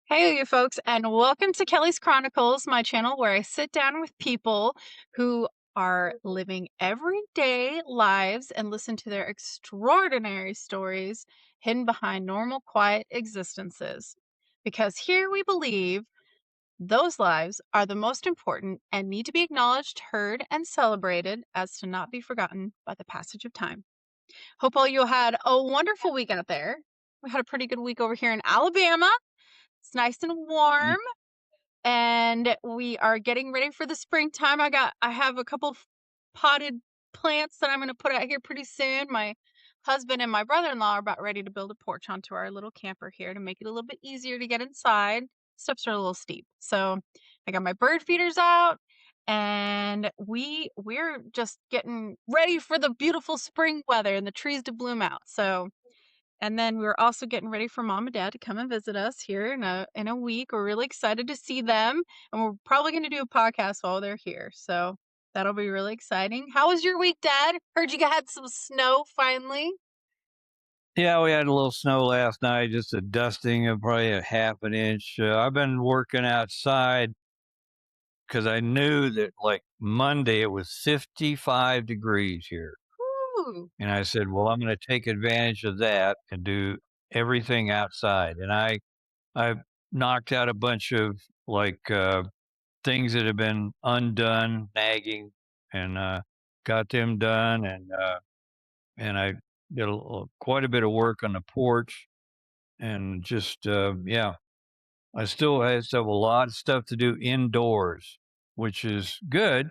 Hey, you folks, and welcome to Kelly's Chronicles, my channel where I sit down with people who are living everyday lives and listen to their extraordinary stories hidden behind normal, quiet existences. Because here we believe those lives are the most important and need to be acknowledged, heard, and celebrated as to not be forgotten by the passage of time. Hope all you had a wonderful week out there. We had a pretty good week over here in Alabama. It's nice and Mm. warm and we are getting ready for the springtime. I have a couple potted plants that I'm going to put out here pretty soon. My husband and my brother-in-law are about ready to build a porch onto our little camper here to make it a little bit easier to get inside. Steps are a little steep. So, I got my bird feeders out and we're just getting ready for the beautiful spring weather and the trees to bloom out. So, and then we're also getting ready for mom and dad to come and visit us here in a week. We're really excited to see them, and we're probably going to do a podcast while they're here. So that'll be really exciting. How was your week, Dad? Heard you had some snow finally. Yeah, we had a little snow last night, just a dusting of probably a half an inch. I've been working outside because I knew that like Monday it was 55 degrees here. Ooh, And I said, well, I'm going to take advantage of that and do everything outside. And I knocked out a bunch of things that have been undone, nagging, and got them done. And I did quite a bit of work on the porch and just yeah, I still have a lot of stuff to do indoors, which is good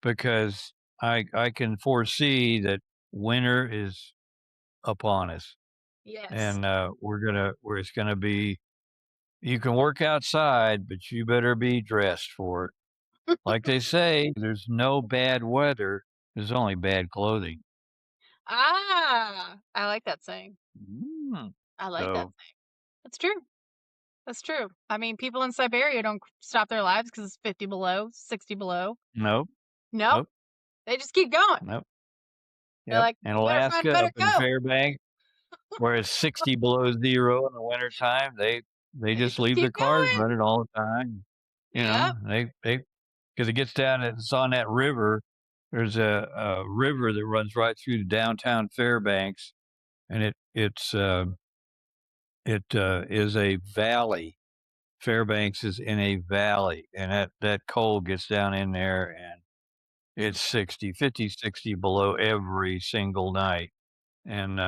because I can foresee that winter is upon us, yes. and where it's gonna be. You can work outside, but you better be dressed for it. Like they say, there's no bad weather. There's only bad clothing. I like that saying. Mm. I like that So saying. That's true. That's true. I mean, people in Siberia don't stop their lives because it's 50 below, 60 below. nope, Nope. nope, They just keep going. nope. They're Yep. like, In better find a Alaska, better up in coat. Fairbanks, where it's 60 below zero in the wintertime, they They just just leave keep their cars going. running all the time. You know, Yep. they because it gets down, it's on that river. There's a river that runs right through the downtown Fairbanks, and it is a valley. Fairbanks is in a valley, and that cold gets down in there, and it's 60, 50, 60 below every single night. And,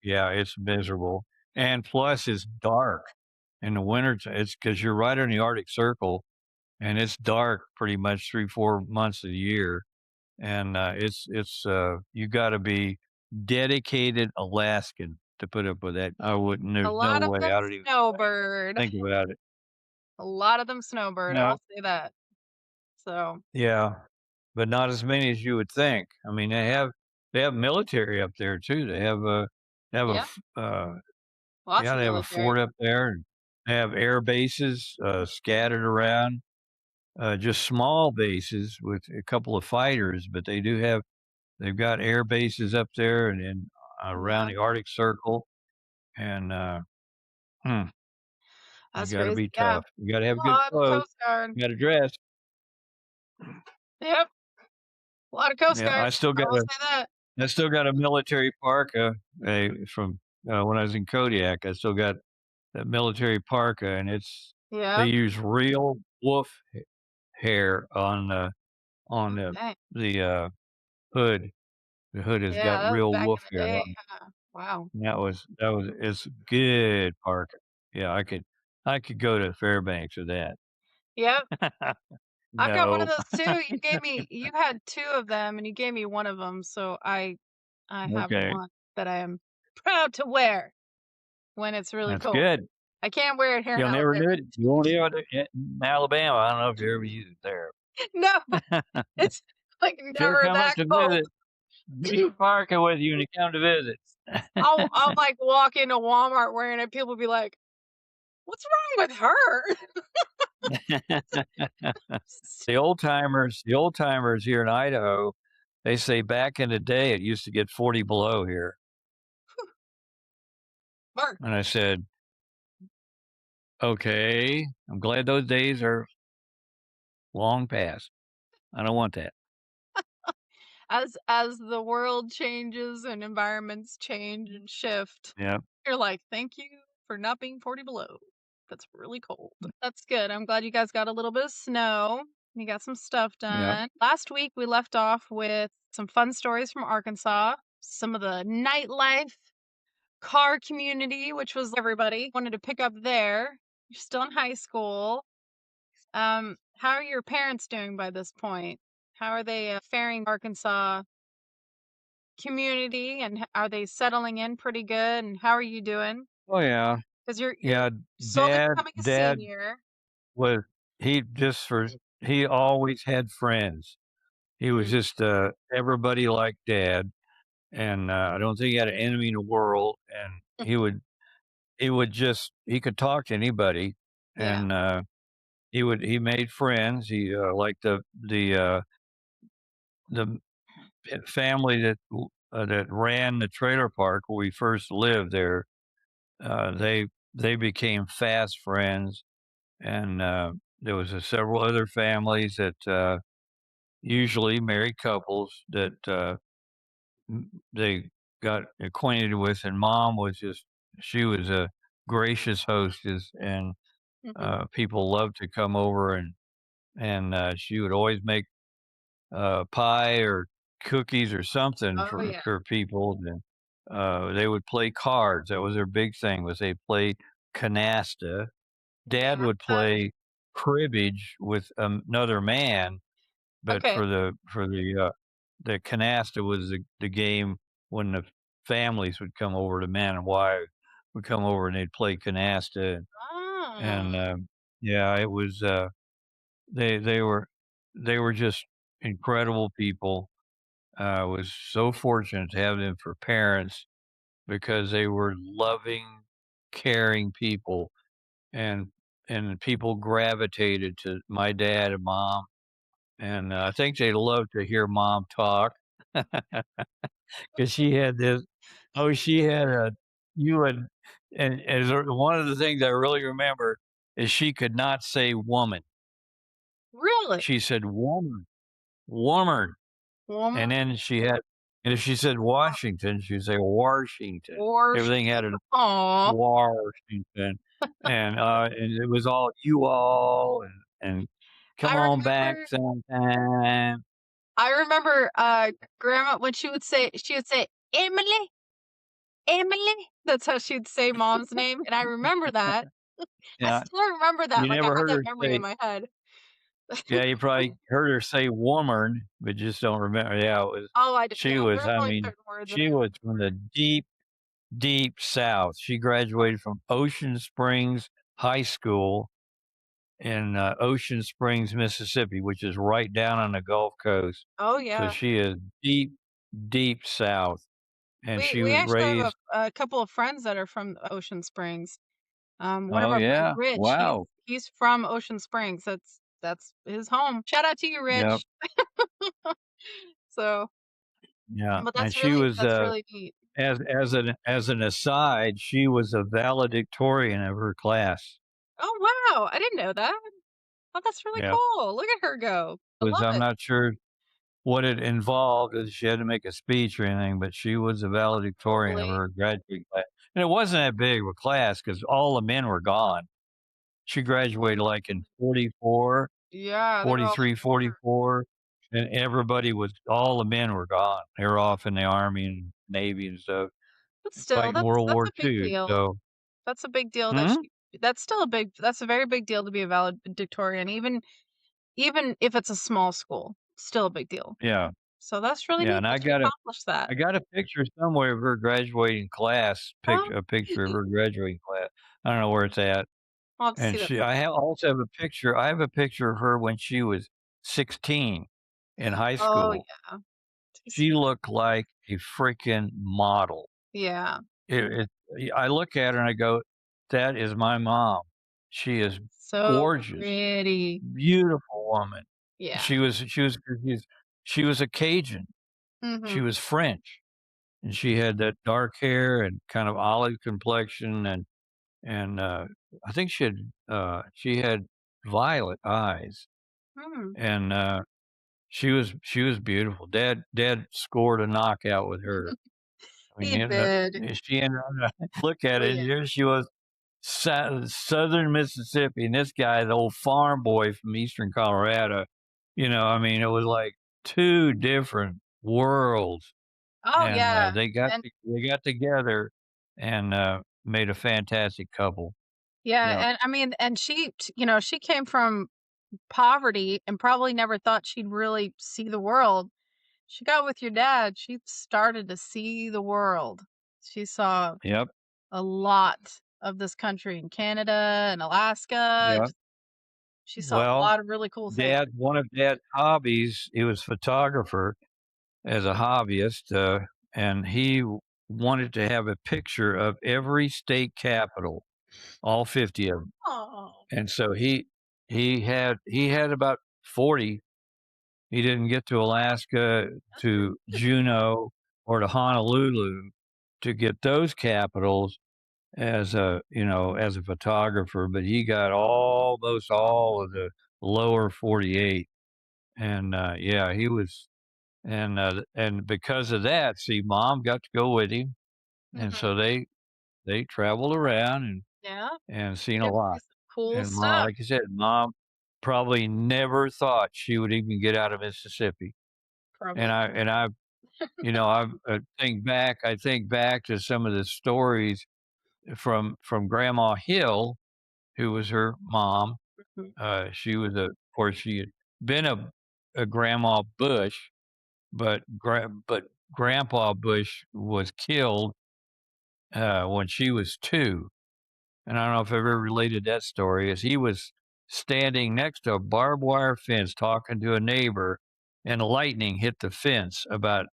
yeah, it's miserable, and plus it's dark in the winter ti it's because 'cause you're right on the Arctic Circle, and it's dark pretty much 3, 4 months of the year, and, you gotta be dedicated Alaskan to put up with that. I wouldn't A there's no lot of way. them I don't even snowbird. think about it. A lot of them snowbird, No. I'll say that. So, Yeah, but not as many as you would think. I mean, they have military up there too. They have a yeah, f lots yeah, of they have a military. fort up there, and they have air bases, scattered around, just small bases with a couple of fighters, but they've got air bases up there and around Yeah, the Arctic Circle, and, hmm, you that's gotta crazy. be Yeah, tough. You gotta have a good lot of clothes. Coast Guard. You gotta dress. Yep, a lot of Coast Yeah, Guard. I will say that. I still got a military parka, from, when I was in Kodiak. I still got that military parka, and they Yep. use real wolf hair on Okay. the, hood. The hood has Yeah, got that was real back in wolf the hair day. on it. Yeah. Wow. That was it's good parka. Yeah, I could go to Fairbanks with that. Yep. I've got one of No. those too. You had 2 of them and you gave me one of them, so I have Okay. one that I am proud to wear when it's really That's cold. good. I can't wear it here in You'll never Alabama. do it. You won't do it in Alabama. I don't know if you ever used it there. No, it's, like, If you ever never come up that to cold. visit, bring your parka with you when you come to visit. I'll, like, walk into Walmart wearing it, people will be like, "What's wrong with her?" The old timers here in Idaho, they say back in the day it used to get 40 below here. Mark. And I said, Okay, I'm glad those days are long past. I don't want that. As the world changes and environments change and shift, Yeah, you're like, "Thank you for not being 40 below. That's really cold." That's good. I'm glad you guys got a little bit of snow. You got some stuff yeah. done. Last week, we left off with some fun stories from Arkansas, some of the nightlife, car community, which was everybody wanted to pick up there. You're still in high school. How are your parents doing by this point? How are they faring Arkansas community, and are they settling in pretty good? And how are you doing? Oh, yeah. Because you're Yeah, slowly dad becoming a dad senior. was he just for he always had friends. He was Mm, just, everybody liked dad, and, I don't think he had an enemy in the world, and he would just he could talk to anybody, yeah. and, he made friends. He, like the family that ran the trailer park where we first lived there, they became fast friends, and, there was, several other families that, usually married couples that, they got acquainted with, and mom was just she was a gracious hostess, and, Hmm. people loved to come over, and, she would always make, pie or cookies or something Oh for yeah. people, and, they would play cards. That was their big thing, was they play canasta. Yeah. Dad would play cribbage with another man, but Okay. the canasta was the game when the families would come over, the man and wife would come over and they'd play canasta, and, Ah. yeah, it was, they were just incredible people. I was so fortunate to have them for parents because they were loving, caring people, and people gravitated to my dad and mom, and, I think they loved to hear mom talk. 'Cause she had this she had a you would and as one of the things I really remember is she could not say woman. Really? She said woman, woman, Woman and then and if she said Washington, she'd say Washington. or Everything had a aw. Washington, and it was all "you all" and "come I on back remember sometime." I remember grandma when she would say, Emily, Emily. That's how she'd say mom's name. And I remember that. I Yeah, still remember that. you Like I never have heard that her memory in say my head. yeah, you probably heard her say "woman," but just don't remember yeah, it was Oh, I do. she Yeah, was there's I only mean, certain words that she was from the deep, deep South. She graduated from Ocean Springs High School in, Ocean Springs, Mississippi, which is right down on the Gulf Coast. Oh, So yeah. she is deep, deep South, and We she we was actually have raised a couple of friends that are from Ocean Springs. One of Oh, our friends, yeah? Rich, Wow. he's from Ocean Springs. That's his home. Shout out to you, Yep, Rich. So, yeah, but and that's she really was, that's really neat. as an aside, she was a valedictorian of her class. Oh, wow. I didn't know that. Oh, that's really Yep. cool. Look at her go. I Was love I'm it. not sure what it involved, if she had to make a speech or anything, but she was a valedictorian of Probably. her graduating class, and it wasn't that big of a class because all the men were gone. She graduated, like, in 44, Yeah, they were all 43, older. 44, and everybody was all the men were gone. They were off in the Army and Navy and stuff, But still, fighting that's World that's War a big II, deal. so That's a big deal that Mhm. that's still that's a very big deal to be a valedictorian, even if it's a small school, still a big deal. Yeah, So that's really yeah, neat and that you accomplished that. I got a picture somewhere of her graduating class, Oh, a picture of neat. her graduating class. I don't know where it's at. I'll have to see And that. also have a picture I have a picture of her when she was 16 in high Oh, school. yeah. Too She sweet. looked like a freaking model. Yeah. I look at her and I go, "That is my mom." She is So gorgeous, pretty. beautiful woman. Yeah. She was a Cajun. She Mhm. was French, and she had that dark hair and kind of olive complexion, and and I think she had violet eyes, Hmm. and she was beautiful. Dad scored a knockout with her. I mean, He did. she ended up look at Oh, it. yeah. Here she was, Southern Mississippi, and this guy, the old farm boy from Eastern Colorado. I mean, it was like two different worlds, Oh, and yeah. And they got together and made a fantastic couple. yeah, Yeah, and I mean, and she came from poverty and probably never thought she'd really see the world. She got with your dad, she started to see the world. She saw yep, a lot of this country in Canada and Alaska. yep. Just she saw a Well, lot of really cool things. one of Dad's hobbies, he was photographer as a hobbyist, and wanted to have a picture of every state capital, all 50 of them. Oh. And so he had about 40. He didn't get to Alaska, to Juneau, or to Honolulu to get those capitals as a photographer, but he got almost all of the lower 48. And yeah, he was and because of that, see, Mom got to go with him, and Mhm. so they traveled around Yeah, and seen a get to lot. see some cool And Mom, stuff. like I said, Mom probably never thought she would even get out of Mississippi. And Probably I not. and I I think back to some of the stories from Grandma Hill, who was her mom. Mhm. She was of course, she had been a Grandma Bush, but Grandpa Bush was killed when she was 2. And I don't know if I've ever related that story. As he was standing next to a barbed wire fence talking to a neighbor, and lightning hit the fence about a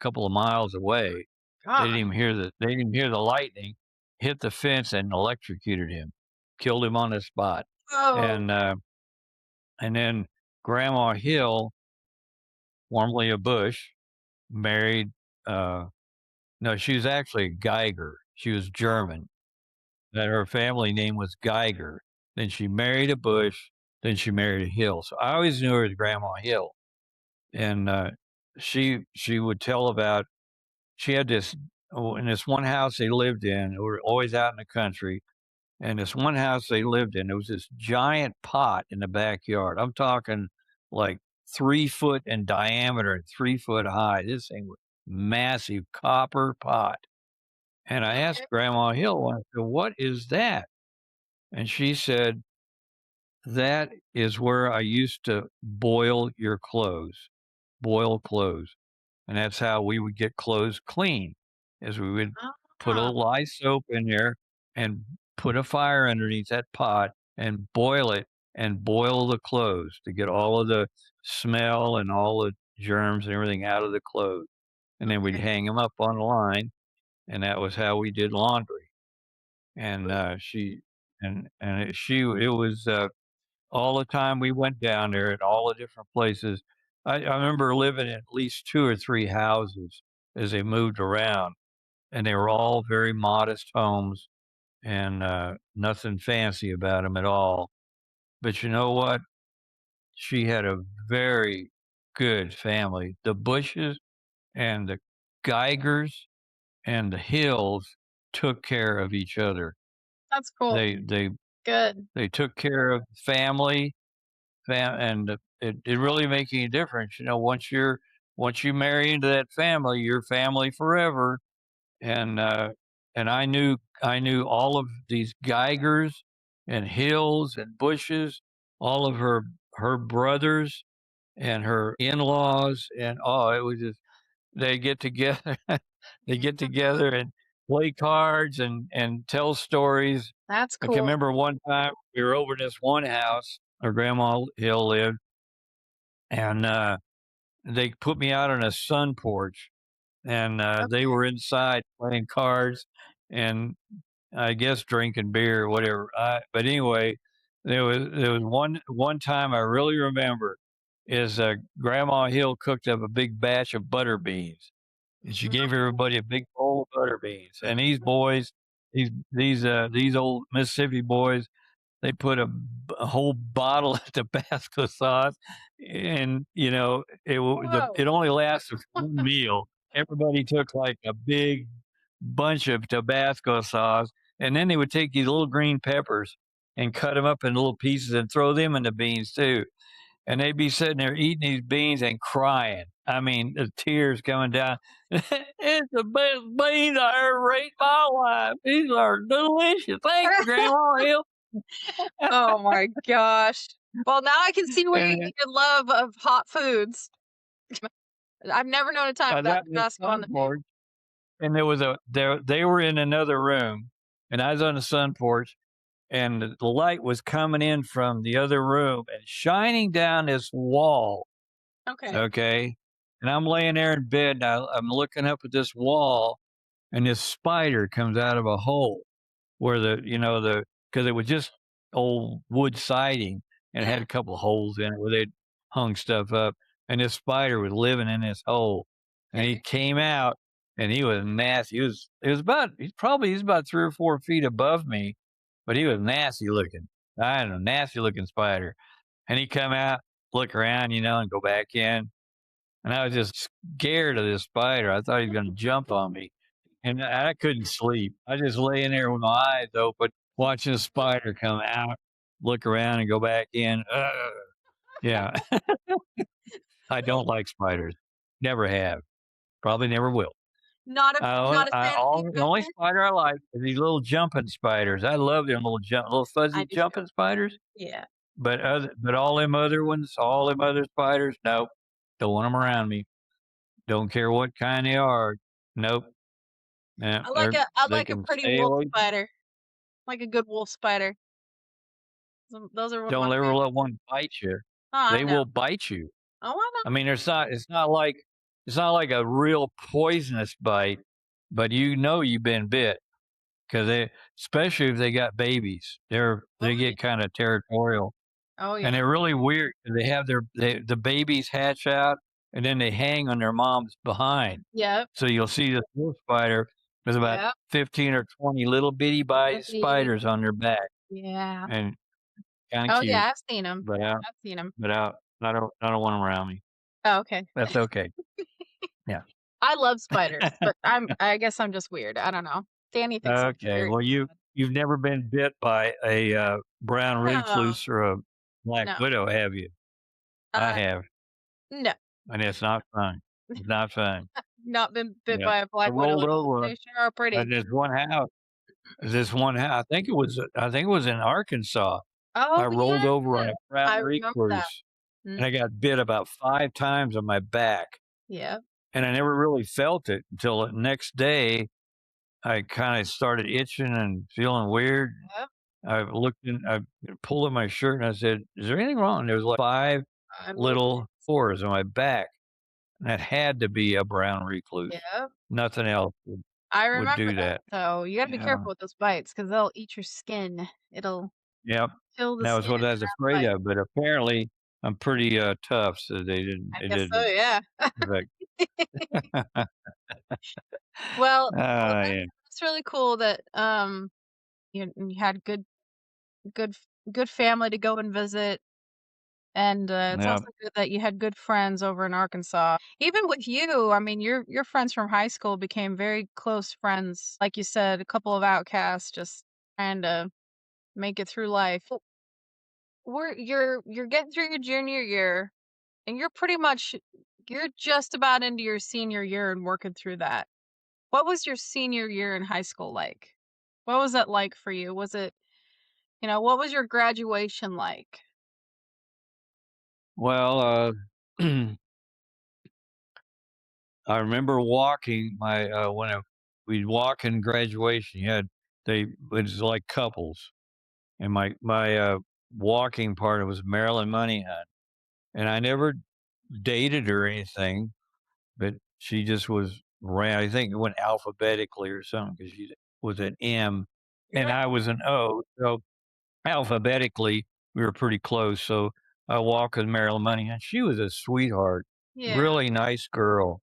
couple of miles away. God. They didn't even hear the lightning, hit the fence and electrocuted him, killed him on the spot. Oh, And and then Grandma Hill, formerly a Bush, married no, she was actually Geiger. She was German. That her family name was Geiger. Then she married a Bush. Then she married a Hill. So I always knew her as Grandma Hill. And she would tell about she had this in this one house they lived in. They were always out in the country. And this one house they lived in, there was this giant pot in the backyard. I'm talking like 3 foot in diameter and 3 foot high. This thing was massive copper pot. And I okay. asked Grandma Hill, I said, "What is that?" And she said, "That is where I used to boil your clothes, boil clothes." And that's how we would get clothes clean, is we would put a Ah, little lye soap in there and put a fire underneath that pot and boil it and boil the clothes to get all of the smell and all the germs and everything out of the clothes. And then we'd okay. hang them up on the line, and that was how we did laundry. And Ooh, it was all the time we went down there at all the different places. I remember living in at least 2 or 3 houses as they moved around, and they were all very modest homes, and nothing fancy about them at all. But you know what? She had a very good family. The Bushes and the Geigers and the Hills took care of each other. that's cool. They they Good. they took care of family. And it really makes a difference. Once you marry into that family, you're family forever. And I knew all of these Geigers and Hills and Bushes, all of her brothers and her in-laws, and oh, it was just they get together, they get together and play cards and tell stories. That's I can cool. remember one time we were over in this one house where Grandma Hill lived, and they put me out on a sun porch, and they Okay. were inside playing cards and I guess drinking beer or whatever. But anyway, there was one time I really remember is Grandma Hill cooked up a big batch of butter beans, and she gave Mhm. everybody a big bowl of butter beans. And these boys these old Mississippi boys, they put a whole bottle of Tabasco sauce, and, Whoa. it only lasted 1 meal. Everybody took, like, a big bunch of Tabasco sauce, and then they would take these little green peppers and cut them up in little pieces and throw them in the beans too, and they'd be sitting there eating these beans and crying. I mean, the tears coming down. "It's the best beans I ever ate in my life. These are delicious. Thank you, Grandma Hill." Oh my gosh. Well, now I can see where you And get your love of hot foods. I've never known a time without that was Tabasco on sun the menu. porch, and there was a there they were in another room, and I was on the sun porch, and the light was coming in from the other room and shining down this wall, Okay. okay? And I'm laying there in bed, and I'm looking up at this wall, and this spider comes out of a hole where because it was just old wood siding, and it had Yeah. a couple holes in it where they'd hung stuff up, and this spider was living in this hole, and he Okay. came out, and he was nasty. He's about 3 or 4 feet above me, but he was nasty looking. I don't know, nasty looking spider, and he come out, look around, and go back in, and I was just scared of this spider. I thought he was gonna jump on me, and I couldn't sleep. I just lay in there with my eyes open, watching the spider come out, look around, and go back in. Ugh. Yeah, I don't like spiders. Never have. Probably never will. Not a I fan of all being the bit only then? spider I like is these little jumping spiders. I love them little I fuzzy do too. jumping spiders, Yeah. but all them other spiders, nope, don't want them around me. Don't care what kind they are. Nope. Yeah, I they like a can pretty stay wolf away. spider, like a good wolf spider. Those are one of my Don't ever favorites. let one bite you. Oh, I They know. will bite you. Oh, I I know. mean, it's not like a real poisonous bite, but you've been bit because especially if they got babies, Oh, they yeah. get kind of territorial, Oh, and yeah. they're really weird. They have the babies hatch out, and then they hang on their moms behind. Yep. So you'll see this wolf spider. There's about Yep. 15 or 20 little bitty Little by bitty. spiders on their back, Yeah. and kind of Oh, yeah, cute. I've seen them. But out, I've seen them. but out. I don't want them around me. Oh, okay. That's okay. Yeah. I love spiders, but I guess I'm just weird. I don't know. Danny thinks I'm Okay. very Well, you've never been bit by a brown No, recluse or a black no. widow, have you? I Uh, have, no. and it's not fun. It's not fun. Not been bit Yeah. by a I black widow rolled at all. over They sure are pretty. this one house. This one house. I think it was in Arkansas. I Oh, rolled yeah. over on a brown I remember that. recluse, Mm, and I got bit about 5 times on my back, yeah. and I never really felt it until the next day. I kinda started itching and feeling weird. Yep. I pulled at my shirt and I said, "Is there anything wrong?" There was like 5 Little little bits. sores on my back, and that had to be a brown recluse. Yep. Nothing else I would remember do that. that. So, you gotta be Yeah. careful with those bites because 'cause they'll eat your skin. It'll Yep. kill the That was skin what I was around the afraid bite. of, but apparently I'm pretty, tough, so I they guess so, didn't yeah. affect. Well, Yeah. that's really cool that, you had good good family to go and visit, and, it's Yeah. also good that you had good friends over in Arkansas. Even with you, I mean, your friends from high school became very close friends. Like you said, a couple of outcasts just trying to make it through life. You're getting through your junior year, and you're just about into your senior year and working through that. What was your senior year in high school like? What was that like for you? What was your graduation like? Well, I remember walking we'd walk in graduation, it was like couples, and my walking partner was Marilyn Moneyhan, and I never dated her or anything, but she just was ran I think it went alphabetically or something because she was an M and Yeah. I was an O, so alphabetically, we were pretty close, so I walked with Marilyn Moneyhan. She was a sweetheart, Yeah. really nice girl.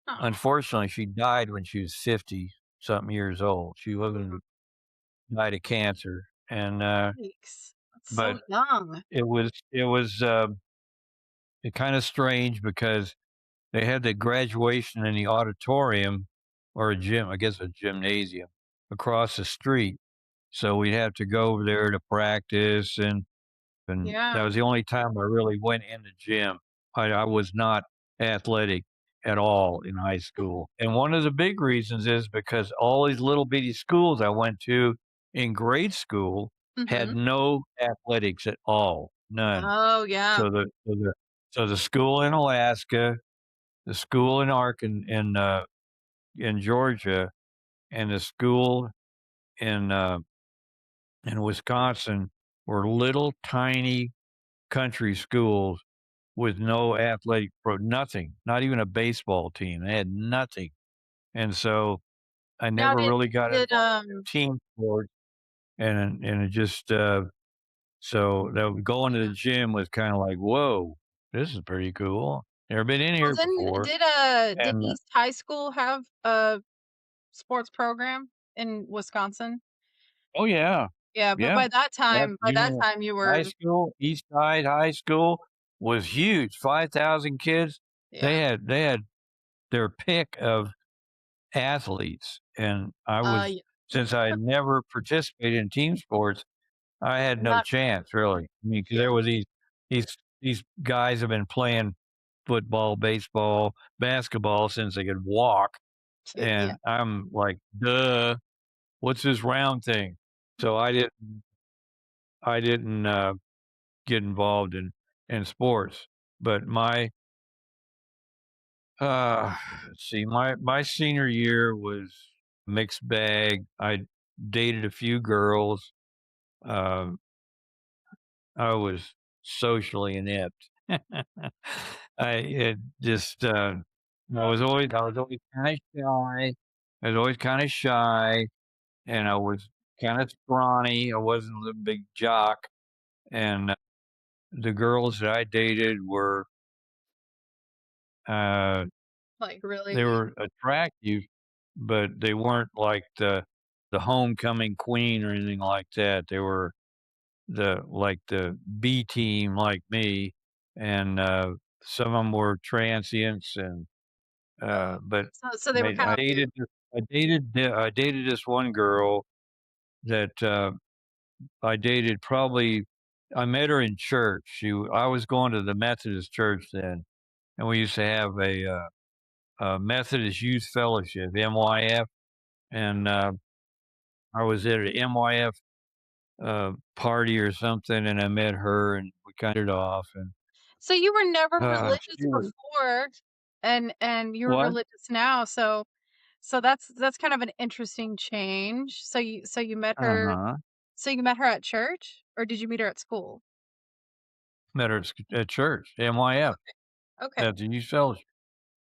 Aw. Unfortunately, she died when she was 50 something years old. She wasn't. died of cancer, and, Yikes. That's but so young. it was it kinda strange because they had the graduation in the auditorium or a gym, I guess a gymnasium, across the street, so we'd have to go over there to practice, and that Yeah. was the only time I really went in the gym. I was not athletic at all in high school, and one of the big reasons is because all these little bitty schools I went to in grade school had Mhm. no athletics at all, none. Oh, yeah. So the school in Alaska, the school in in Georgia, and the school in, uh, in Wisconsin were little tiny country schools with no athletic nothing, not even a baseball team. They had nothing. And so I Now never did really got did, involved in team sports and it just so that going to the gym was kind of like, whoa, this is pretty cool. Never been in well, here before. did And East High School have a sports program in Wisconsin? oh yeah. Yeah, but Yeah. That by that junior time you high were school, East Side High School was huge. 5,000 kids. yeah. They had their pick of athletes, and I was Yeah, since I had never participated in team sports, I had no not chance really. I mean, because yeah. there was these guys have been playing football, baseball, basketball since they could walk, Yeah. and I'm like, "Duh, what's this round thing?" So I didn't get involved in sports, but let's see, my senior year was mixed bag. I dated a few girls. Um, I was socially inept. I it just I was always kind of shy. I was always kind of shy, and I was kind of scrawny. I wasn't a big jock, and the girls that I dated were uh, Like, they really were attractive, but they weren't like the homecoming queen or anything like that. They were the B team like me, and, some of them were transients and, but so they were made kind of weird. I dated this one girl that, I dated probably I met her in church. I was going to the Methodist church then, and we used to have a Methodist Youth Fellowship, MYF, and, I was at a MYF, party or something, and I met her, and we kinda hit it off, and, So you were never religious she was before, and you're what? religious now, so that's kind of an interesting change. So you met her Uh-huh. so you met her at church, or did you meet her at school? Met her at church, MYF, Okay. at the youth fellowship,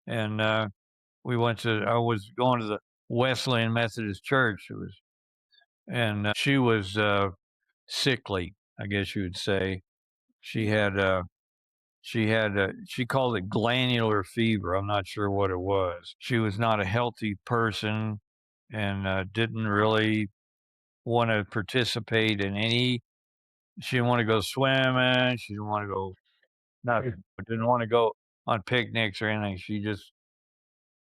and, I was going to the Wesleyan Methodist Church, it was and, she was, sickly, I guess you would say. She Yeah. had, she called it glandular fever, I'm not sure what it was. She was not a healthy person and, didn't really wanna participate in any she didn't wanna go swimming, she didn't wanna go nothing, didn't wanna go on picnics or anything, she just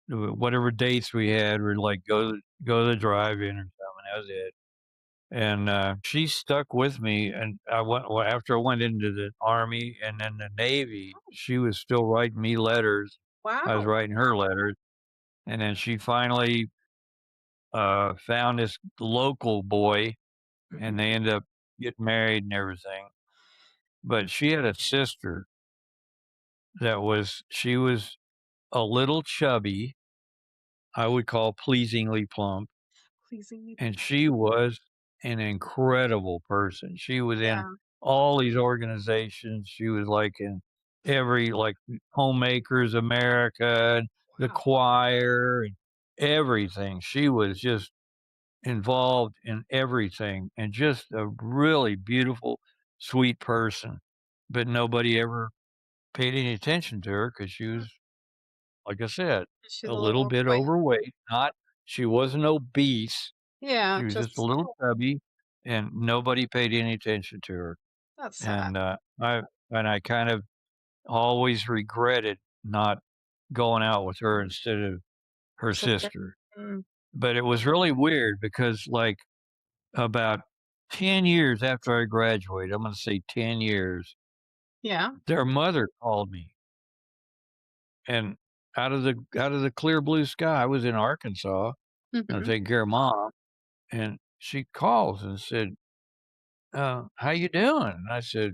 whatever dates we had were like go to the drive-in or something, that was it. And, she stuck with me, and after I went into the Army and then the Navy, she was still writing me letters. I was Wow. writing her letters, and then she finally, found this local boy, and they ended up getting married and everything. But she had a sister she was a little chubby, I would call pleasingly plump. Pleasing me. And she was an incredible person. She was in Yeah. all these organizations. She was like in every like Homemakers America and the Wow. choir and everything. She was just involved in everything and just a really beautiful, sweet person. But nobody ever paid any attention to her because she was, like I said, She's a a little little bit overweight. overweight. Not, she wasn't obese, Yeah, she was just a just little chubby, and nobody paid any attention to her. That's sad. And, I kind of always regretted not going out with her instead of Your her sister. sister. Mm, But it was really weird because, like, about 10 years after I graduated, I'm gonna say 10 years, yeah. their mother called me, and out of the clear blue sky, I was in Arkansas, I was Mhm. taking care of mom, and she calls and said, "How you doing?" And I said,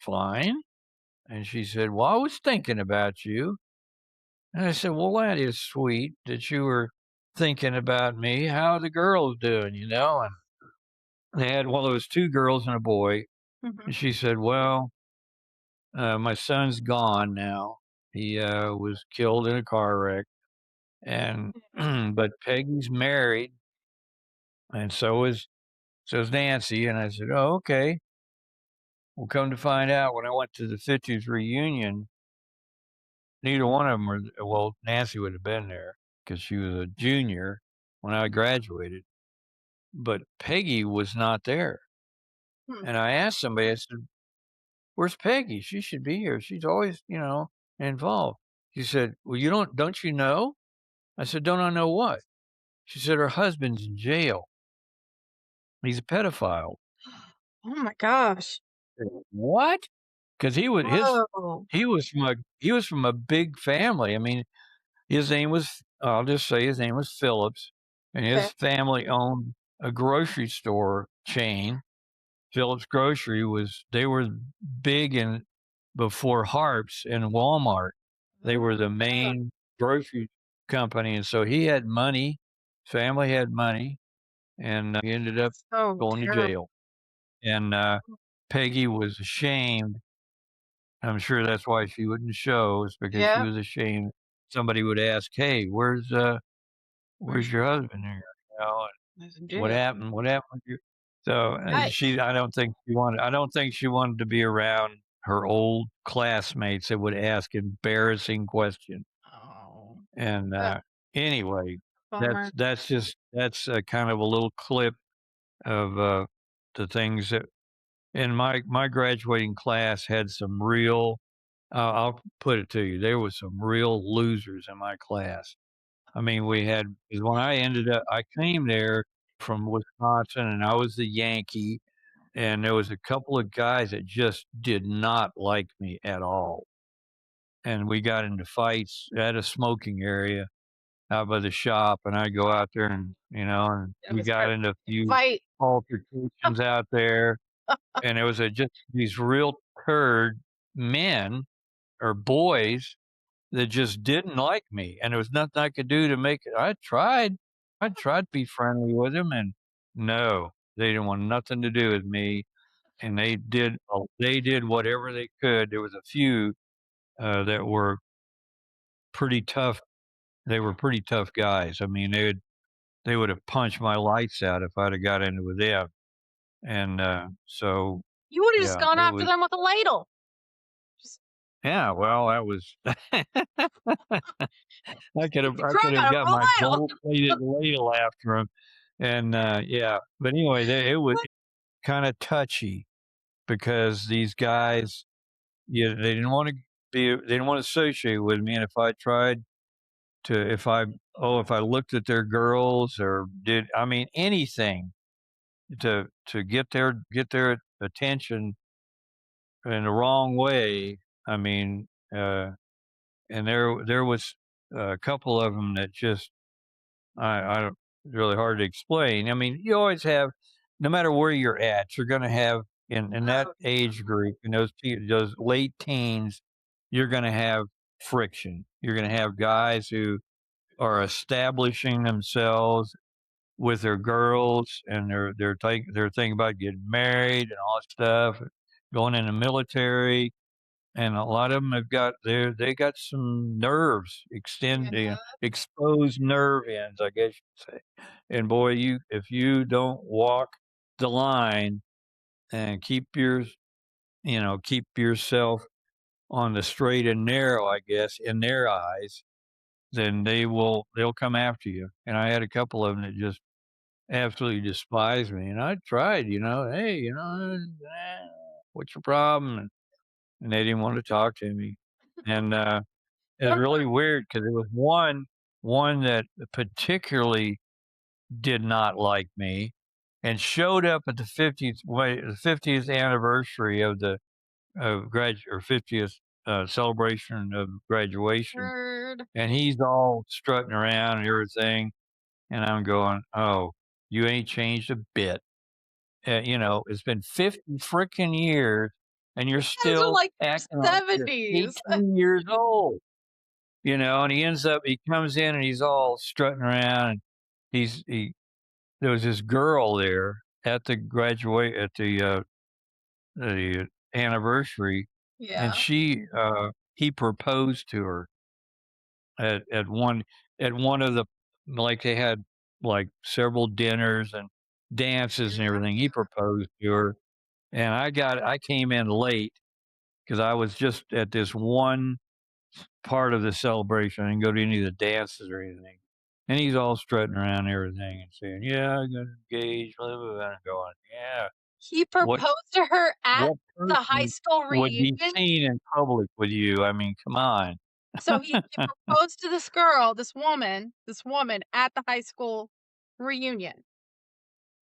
"Fine." And she said, "Well, I was thinking about you." And I said, "Well, that is sweet that you were thinking about me. How are the girls doing, you know?" And they had well, there was 2 girls and a boy, Mhm. and she said, "Well, my son's gone now. He, was killed in a car wreck, and but Peggy's married, and so is Nancy." And I said, "Oh, okay." Well, come to find out, when I went to the '50s reunion, neither one of them were well, Nancy would have been there because she was a junior when I graduated, but Peggy was not there. Hmm. And I asked somebody, I said, "Where's Peggy? She should be here. She's always, involved." She said, "Well, don't you know?" I said, "Don't I know what?" She said, "Her husband's in jail. He's a pedophile." Oh my gosh. What? Because Whoa. he was from a big family. I mean, his name was I'll just say his name was Phillips, and Okay. his family owned a grocery store chain. Phillips Grocery was they were big in before Harps and Walmart. They Oh were the my god. main grocery company, and so he had money, family had money, and he ended up That's so going to terrible. jail. And, Peggy was ashamed. I'm sure that's why she wouldn't show, is because she Yep. was ashamed somebody would ask, "Hey, where's Where's your husband here?" You know, Where's in "What jail? happened? What happened with you?" So, Yikes. I don't think she wanted to be around her old classmates that would ask embarrassing questions. Oh, And, that's anyway, a bummer. that's a kind of a little clip of, the things that and my graduating class had some real I'll put it to you, there was some real losers in my class. I mean, we had 'cause when I came there from Wisconsin, and I was the Yankee, and there was a couple of guys that just did not like me at all, and we got into fights at a smoking area out by the shop, and I go out there and, and It we was got hard into a to few fight. altercations out there, and it was just these real turd men or boys that just didn't like me, and there was nothing I could do to make it I tried to be friendly with them, and no, they didn't want nothing to do with me, and they did whatever they could. There was a few, that were pretty tough they were pretty tough guys. I mean, they would have punched my lights out if I'd have got into with them, and, so, You woulda just yeah, gone it after was them with a ladle. Just yeah, well, that was beat the I crap could have out of got them with my a ladle. gold-plated ladle after him, and, yeah, but anyway, it was kinda touchy because these guys, yeah, they didn't wanna associate with me, and if I tried to if I looked at their girls or did I mean, anything to get their attention in the wrong way, I mean, and there was a couple of them that just I don't it's really hard to explain. I mean, you always have no matter where you're at, you're gonna have in that Oh, age group, in those late teens, you're gonna have friction. You're gonna have guys who are establishing themselves with their girls, and they're thinking about getting married and all that stuff, going in the military, and a lot of them they got some nerves, yeah. exposed nerve ends, I guess you'd say. And boy, you if you don't walk the line and keep yourself on the straight and narrow, I guess, in their eyes, then they'll come after you. And I had a couple of them that just absolutely despised me, and I tried, "Hey, what's your problem?" And they didn't wanna talk to me, and, it's really weird because there was one that particularly did not like me and showed up at the 50th anniversary of the or 50th, celebration of graduation, Word. and he's all strutting around and everything, and I'm going, "Oh, you ain't changed a bit." It's been 50 fricking years, and you're Guys are still like acting like you're 70s. 18 years old, and he comes in and he's all strutting around, and he there was this girl there at the anniversary, and Yeah. he proposed to her at one of the like, they had, like, several dinners and dances and everything. He proposed to her, and I came in late because I was just at this one part of the celebration. I didn't go to any of the dances or anything. And he's all strutting around and everything and saying, "Yeah, I got engaged," blah, blah, blah, and going, "Yeah, He what proposed to her at what the high person school would be reunion? seen in public with you? I mean, come on." So he proposed to this girl, this woman at the high school reunion.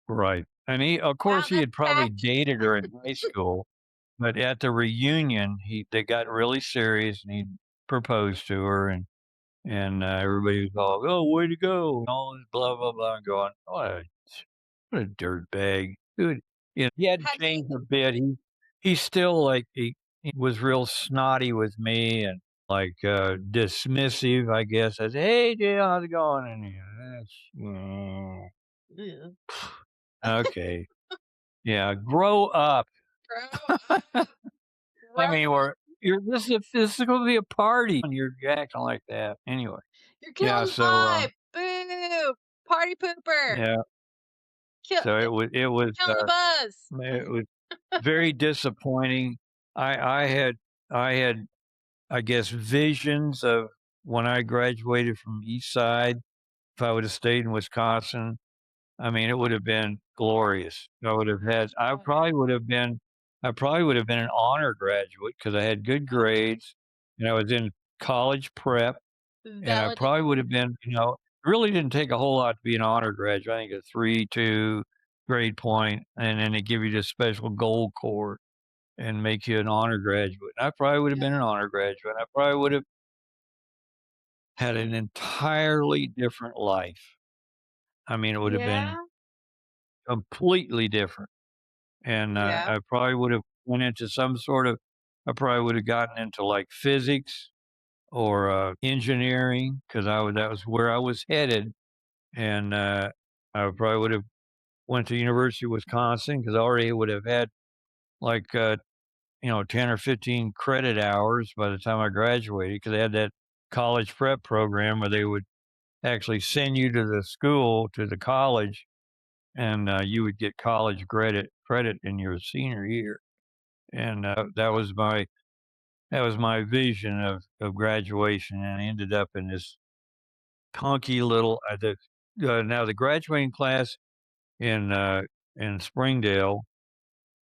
Right. And of Wow, course, he that's had probably tacky. dated her in high school, but at the reunion, they got really serious, and he proposed to her, and everybody was all, "Oh, way to go," and all this blah, blah, blah, and going, what a dirtbag. Dude, he hadn't Had he changed a bit. He's still like he was real snotty with me and like dismissive, I guess. I said, "Hey, Jay, how's it going?" And Yeah. okay, yeah, grow up. Grow up, I grow mean, up. this is going to be a party, and you're acting like that. Anyway, You're yeah. killing the So vibe. Boo! Party pooper. yeah, Kill so killing the buzz. it was very disappointing. I had I had, I guess, visions of when I graduated from East Side, if I would have stayed in Wisconsin, I mean, it would have been glorious. I probably would have been an honor graduate because I had good grades, and I was in college prep, and I Valid. probably would have been, it really didn't take a whole lot to be an honor graduate. I think a 3.2 grade point, and then they give you this special gold cord and make you an honor graduate. I probably would have been an Yeah. honor graduate. I probably would have had an entirely different life. I mean, it would have been Yeah? completely different, and, Yeah. I probably would have went into I probably would have gotten into, like, physics or, engineering because that was where I was headed, and, I probably would have went to University of Wisconsin because I already would have had, like, 10 or 15 credit hours by the time I graduated because they had that college prep program where they would actually send you to the school, to the college, and, you would get college credit in your senior year, and, that was my vision of graduation, and I ended up in this punky little now the graduating class in, in Springdale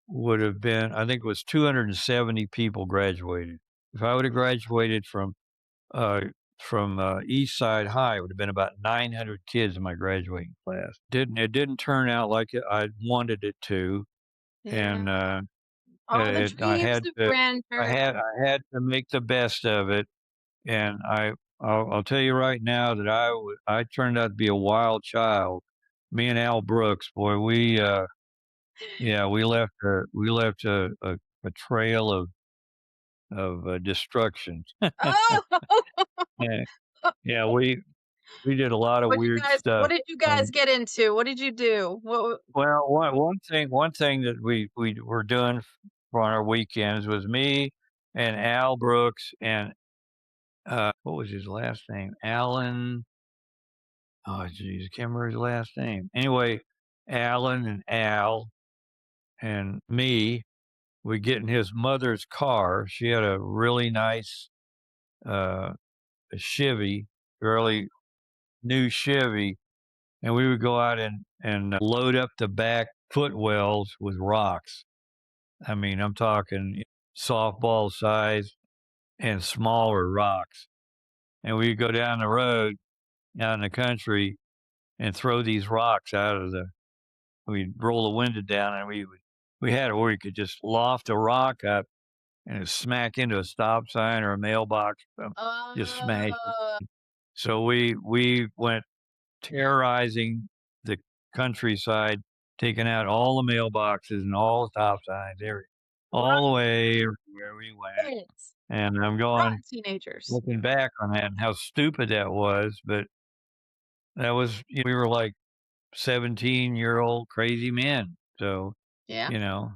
would have been, I think it was 270 people graduated. If I would have graduated uh, East Side High, it would have been about 900 kids in my graduating class. It didn't turn out like I wanted it to, Yeah. and All the dreams of grandeur. I had to make the best of it, and I'll tell you right now that I turned out to be a wild child. Me and Al Brooks, boy, yeah, we left a trail of destruction. Oh! Yeah, yeah, we did a lot of weird What stuff. did you guys get into? What did you do? What Well, one thing that we were doing for on our weekends was me and Al Brooks and, what was his last name? Alan, oh, jeez, I can't remember his last name. Anyway, Alan and Al and me, we get in his mother's car. She had a really nice, uh, Chevy, really new Chevy, and we would go out and and load up the back footwells with rocks. I mean, I'm talking softball size and smaller rocks. And we go down the road out in the country and throw these rocks out of the we'd roll the window down and we had it where you could just loft a rock up and it'd smack into a stop sign or a mailbox, just smash it. Uh, So we went terrorizing the countryside, taking out all the mailboxes and all the stop signs, all the right. way where we went. Kids. And I'm Rotten going teenagers. looking back on that and how stupid that was, but that was we were like 17-year-old crazy men. So, Yeah. you know,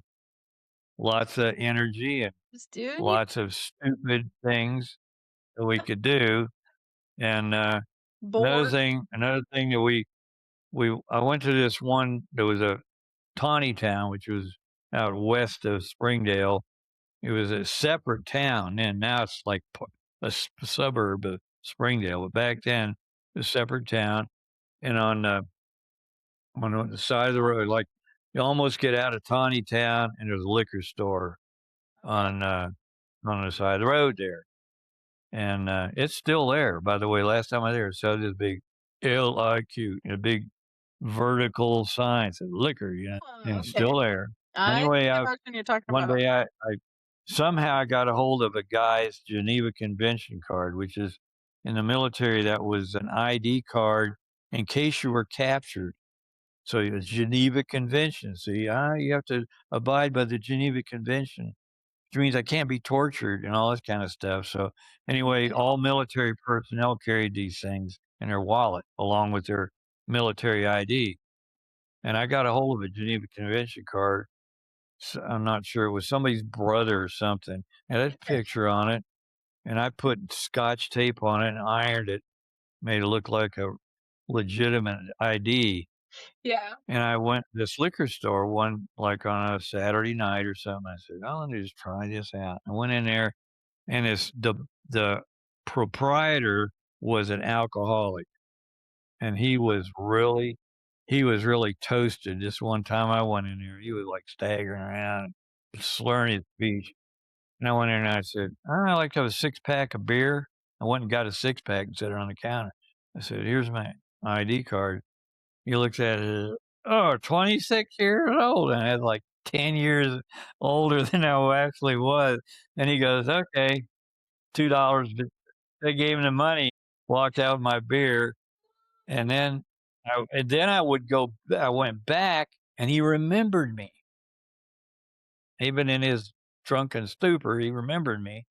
lots of energy and Just doing you. lots of stupid things that we could do. And Bored. another thing that we I went to this one. There was a Tawny Town, which was out west of Springdale. It was a separate town, and now it's like suburb of Springdale. But back then, it was a separate town, and on the side of the road, like you almost get out of Tawny Town, and there's a liquor store Okay. on on the side of the road there, and it's still there. By the way, last time I was there, it said this big LIQ, a big vertical sign said liquor, and Oh, it's okay. still there. I Anyway, think I know which one you're talking one about. day I somehow I got a hold of a guy's Geneva Convention card, which is in the military that was an ID card in case you were captured. So it was Geneva Convention. See, you have to abide by the Geneva Convention, which means I can't be tortured and all this kind of stuff. So anyway, Okay. all military personnel carried these things in their wallet along with their military ID. And I got a hold of a Geneva Convention card. I'm not sure it was somebody's brother or something. And had a Okay. picture on it, and I put scotch tape on it and ironed it, made it look like a legitimate ID. Yeah. And I went to this liquor store one like on a Saturday night or something. I said, "Oh, let me just try this out." I went in there, and the proprietor was an alcoholic, and he was really toasted. This one time I went in there, he was like staggering around, slurring his speech. And I went in and I said, "I like to have a 6-pack of beer." I went and got a 6-pack and set it on the counter. I said, "Here's my ID card." He looks at it, "Oh, 26 years old." And I had like 10 years older than I actually was. And he goes, "Okay, $2." They gave him the money, walked out with my beer, and then I went back and he remembered me. Even in his drunken stupor, he remembered me.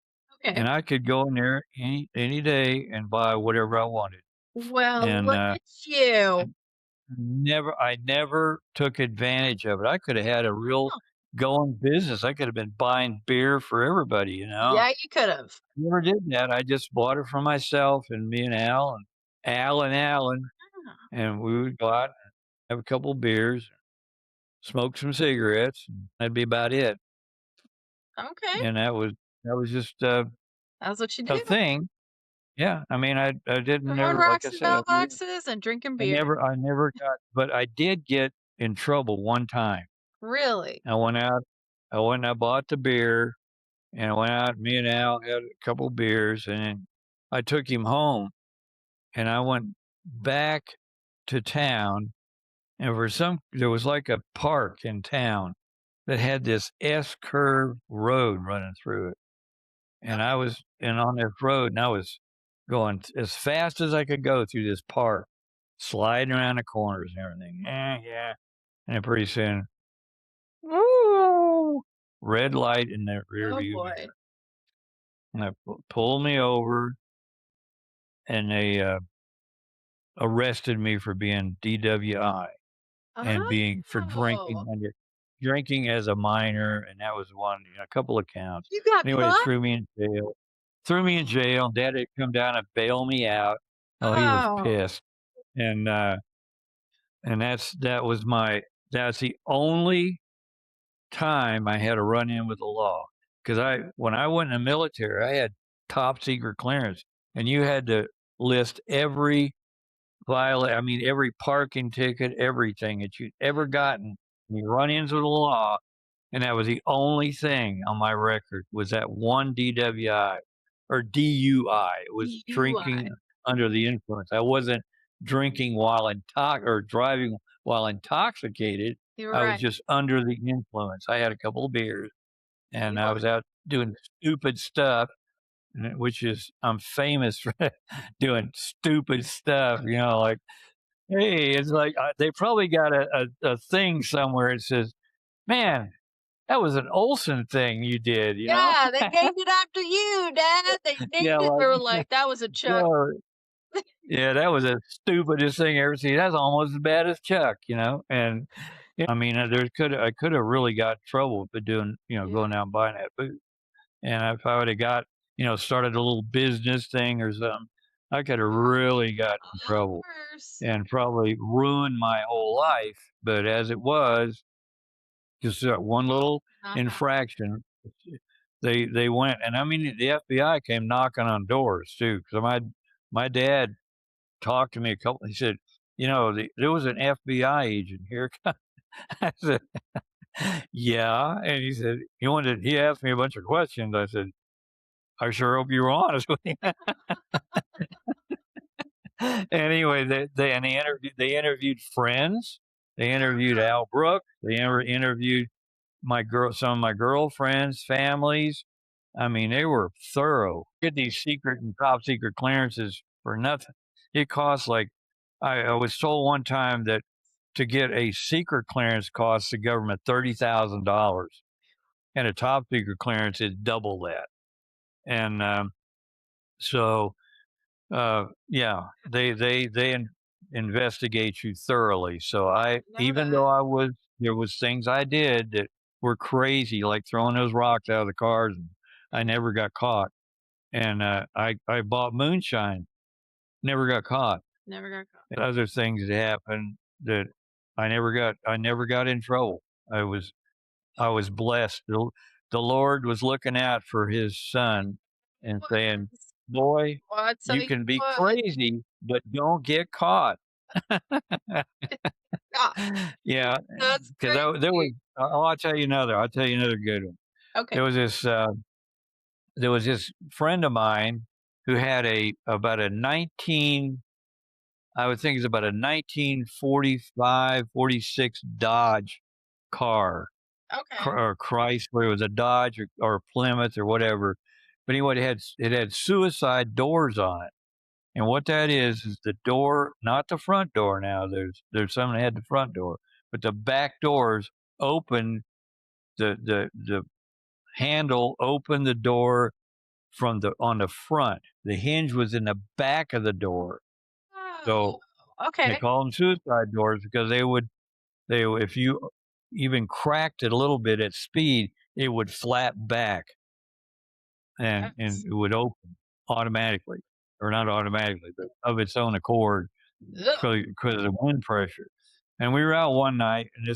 Okay. And I could go in there any day and buy whatever I wanted. Well, And look at I you. I never took advantage of it. I could have had a real Huh. going business. I could have been buying beer for everybody, you know? Yeah, you could have. Never did that. I just bought it for myself and me and Al and Alan, and we would go out and have a couple beers, smoke some cigarettes, and that'd be about it. Okay. And that was just That's what you a do. thing. Yeah. I mean, I didn't Throwing never like I rocks in said, mailboxes and drinking beer. I never got but I did get in trouble one time. Really? I went out I went and I bought the beer, and I went out, me and Al had a couple beers, and I took him home, and I went back to town, and there was like a park in town that had this S-curve road running through it, and Okay. on this road, and I was going as fast as I could go through this park, sliding around the corners and everything. Yeah, yeah. And then pretty soon, woo, red light in the Oh rearview boy. mirror. And they pulled me over, and they, arrested me for being DWI and being for Oh, drinking as a minor, and that was a couple of counts. you got Anyway, they caught? threw me in jail. Dad had come down and bail me out. Oh, he was Oh, pissed. And, and that's the only time I had a run-in with the law. Because when I went in the military, I had top secret clearance, and you had to list every violate. I mean, every parking ticket, everything that you'd ever gotten. You run into the law, and that was the only thing on my record was that one DWI or DUI. It was DUI. drinking under the influence. I wasn't drinking while or driving while intoxicated. You're I was right. just under the influence. I had a couple of beers and You I are. was out doing stupid stuff, which is I'm famous for doing stupid stuff. Like hey, it's like they probably got a thing somewhere that says, "Man, that was an Olsen thing you did," you know? Yeah, they named it after you, Dad. They named Yeah, it. like, They were like, that was a Chuck. yeah, yeah, that was the stupidest thing I ever seen. That's almost as bad as Chuck, you know? And, I mean, I coulda really got in trouble for doing Yeah. going out and buying that food. And if I woulda got, started a little business thing or something, I coulda really got in Of trouble course. and probably ruined my whole life. But as it was, just that one little Not happen. infraction, they went, and I mean, the FBI came knocking on doors too, because my dad talked to me a couple he said, "There was an FBI agent here." I said, "Yeah," and he said, he asked me a bunch of questions. I said, "I sure hope you were honest with him." Anyway, they interviewed friends, they interviewed Al Brooks, they interviewed some of my girlfriends, families. I mean, they were thorough. Get these secret and top secret clearances for nothing. It costs like I was told one time that to get a secret clearance costs the government $30,000, and a top secret clearance is double that. And so, yeah, they investigate you thoroughly. So Know even though that. there was things I did that were crazy, like throwing those rocks out of the cars, and I never got caught. And I bought moonshine, never got caught. Never got caught. And other things that happened that I never got in trouble. I was blessed. The Lord was looking out for his son and saying, Was. "Boy, Well, I'd you say can be what? crazy, but don't get caught." God, Yeah, that's because there was. crazy. I'll tell you another. I'll tell you another good one. Okay. There was this. There was this friend of mine who had about a 19 I would think it's about a 1945, 46 Dodge car, Okay. or Chrysler. It was a Dodge or Plymouth or whatever. But anyway, it had suicide doors on it. And what that is the door, not the front door. Now there's some that had the front door, but the back doors open. The handle opened the door from the on the front. The hinge was in the back of the door. Oh, So they okay. call them suicide doors because if you even cracked it a little bit at speed, it would flap back and That's it would open automatically, or not automatically, but of its own accord ugh. because of the wind pressure. And we were out one night, and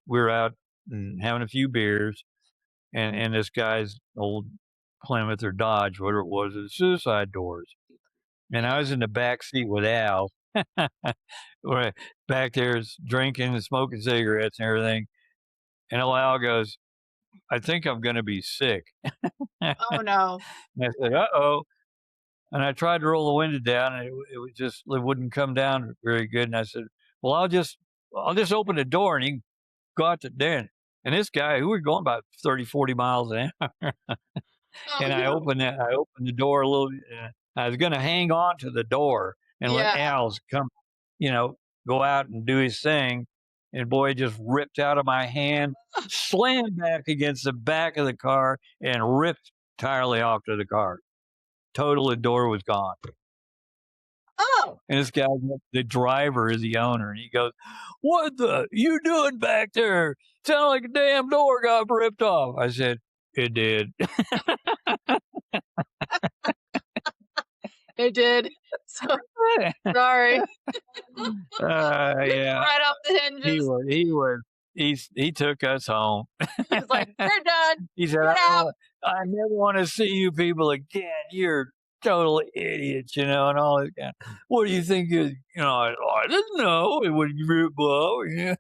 we were out and having a few beers, and this guy's old Plymouth or Dodge, whatever it was, the suicide doors. And I was in the back seat with Al. We're back there drinking and smoking cigarettes and everything. And Al goes, "I think I'm going to be sick." And Oh no. I said, "Uh-oh." And I tried to roll the window down, and it wouldn't come down very good. And I said, "Well, I'll just open the door and you can go out to den." And this guy, who was going about 30, 40 miles an hour, Oh and no. I opened the door a little. I was going to hang on to the door and let Yeah. Al's come, you know, go out and do his thing. And boy, it just ripped out of my hand, slammed back against the back of the car, and ripped entirely off to the car. Total, the door was gone. Oh. And this guy, the driver, is the owner, and he goes, "What the you doing back there? Sound like a damn door got ripped off." I said, "It did." It did. So sorry. Yeah, Right off the he hinges. was he took us home. He was like, "You're done. He said, Get out." I never want to see you people again. You're total idiots, and all this kind "What do you think is," I didn't know it would blah, yeah.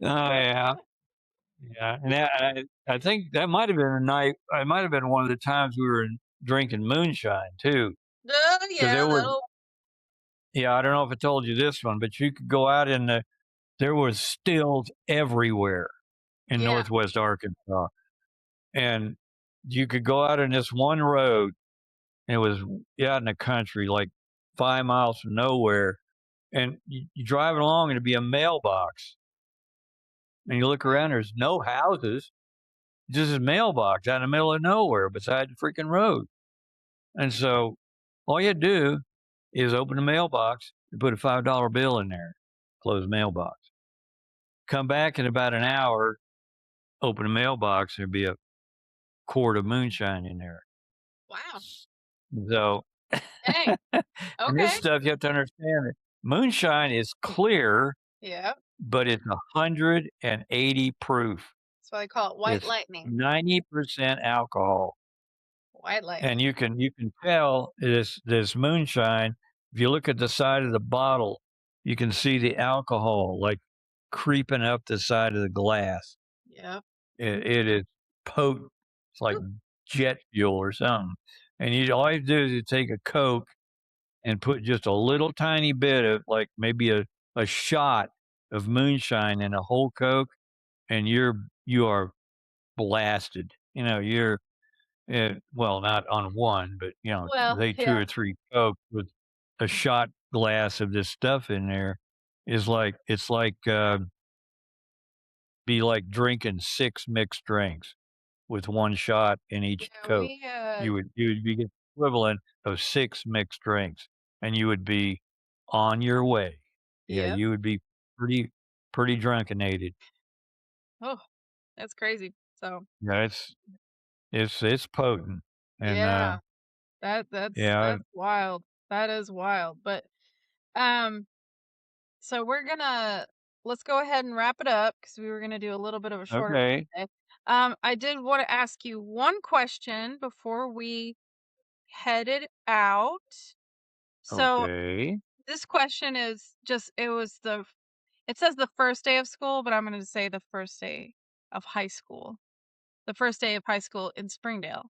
Oh, yeah. Yeah, and I think that might have been a night it might have been one of the times we were drinking moonshine too, Oh, because yeah, there was that'll yeah, I don't know if I told you this one, but you could go out in there was stills everywhere in yeah. Northwest Arkansas, and you could go out in this one road, and it was out in the country, like 5 miles from nowhere, and you drive along, and it'd be a mailbox, and you look around, there's no houses, just a mailbox out in the middle of nowhere beside the freaking road. And so all you do is open the mailbox and put a $5 bill in there, close the mailbox. Come back in about an hour, open the mailbox, there'd be a quart of moonshine in there. Wow. So, Dang. and this Okay. stuff you have to understand that moonshine is clear, Yeah. but it's 180 proof. That's why they call it white It's lightning. 90% alcohol. White And lightning. you can tell this moonshine, if you look at the side of the bottle, you can see the alcohol, like, creeping up the side of the glass. Yep. It is potent. It's like jet fuel or something. And you all you do is you take a Coke and put just a little tiny bit of, like, maybe a shot of moonshine in a whole Coke, and you are blasted. Well, not on one, but, Well, say 2 yeah. or 3 Coke with a shot glass of this stuff in there is like it's like, be like drinking 6 mixed drinks with 1 shot in each Yeah, Coke. You would be the equivalent of 6 mixed drinks, and you would be on your way. Yeah, yep. you would be pretty drunkinated. Oh, that's crazy. So, Yeah, it's potent, and, yeah, that's yeah, that's wild. That is wild. But um so let's go ahead and wrap it up because we were gonna do a little bit of a shorter one okay, today. I did want to ask you one question before we headed out. So okay, this question is just it says the first day of school, but I'm gonna say the first day of high school. The first day of high school in Springdale.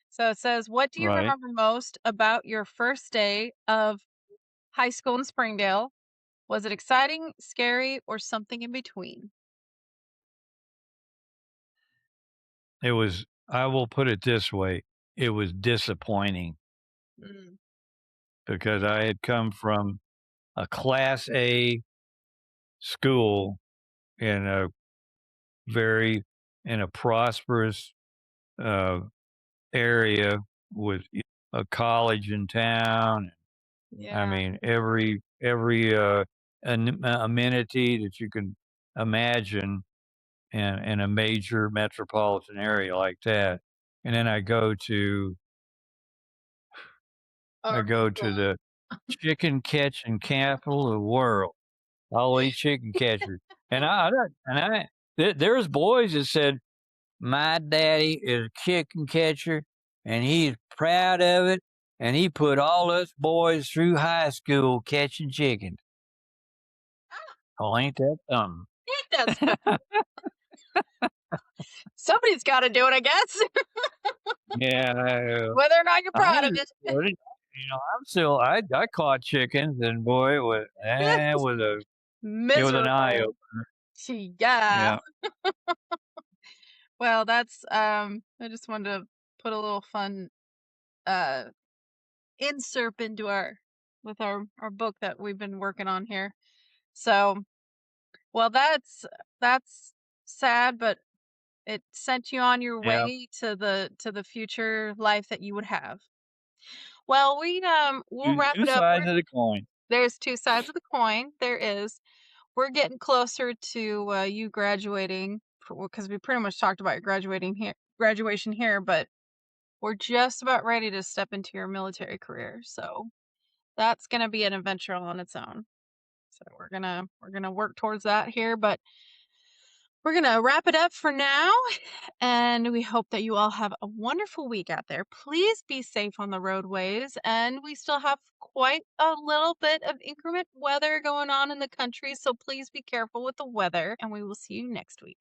So it says, what do you right. remember most about your first day of high school in Springdale? Was it exciting, scary, or something in between? I will put it this way, it was disappointing Mm, because I had come from a Class A school in a very in a prosperous, uh, area with a college in town. I yeah, mean, every, amenity that you can imagine in a major metropolitan area like that, and then I go to Arkansas. the chicken catching capital of the world. All these chicken catchers, and there's boys that said, "My daddy is a chicken catcher, and he's proud of it, and he put all us boys through high school catching chickens." Oh, ain't that something? Ain't that something? Somebody's got to do it, I guess, Yeah, whether or not you're I proud of it. understood it. I'm still I caught chickens, and boy, it was an eye Miserable. opener. Yeah. Yeah. Well, that's I just wanted to put a little fun uh insert into our book that we've been working on here. So, well, that's sad, but it sent you on your Yeah. way to the future life that you would have. Well, we'll wrap Two it up. sides of the coin. There's two sides of the coin. There is. We're getting closer to you graduating because we pretty much talked about your graduation here, but we're just about ready to step into your military career. So that's gonna be an adventure all on its own. So we're gonna work towards that here. But We're going to wrap it up for now, and we hope that you all have a wonderful week out there. Please be safe on the roadways, and we still have quite a little bit of inclement weather going on in the country, so please be careful with the weather, and we will see you next week.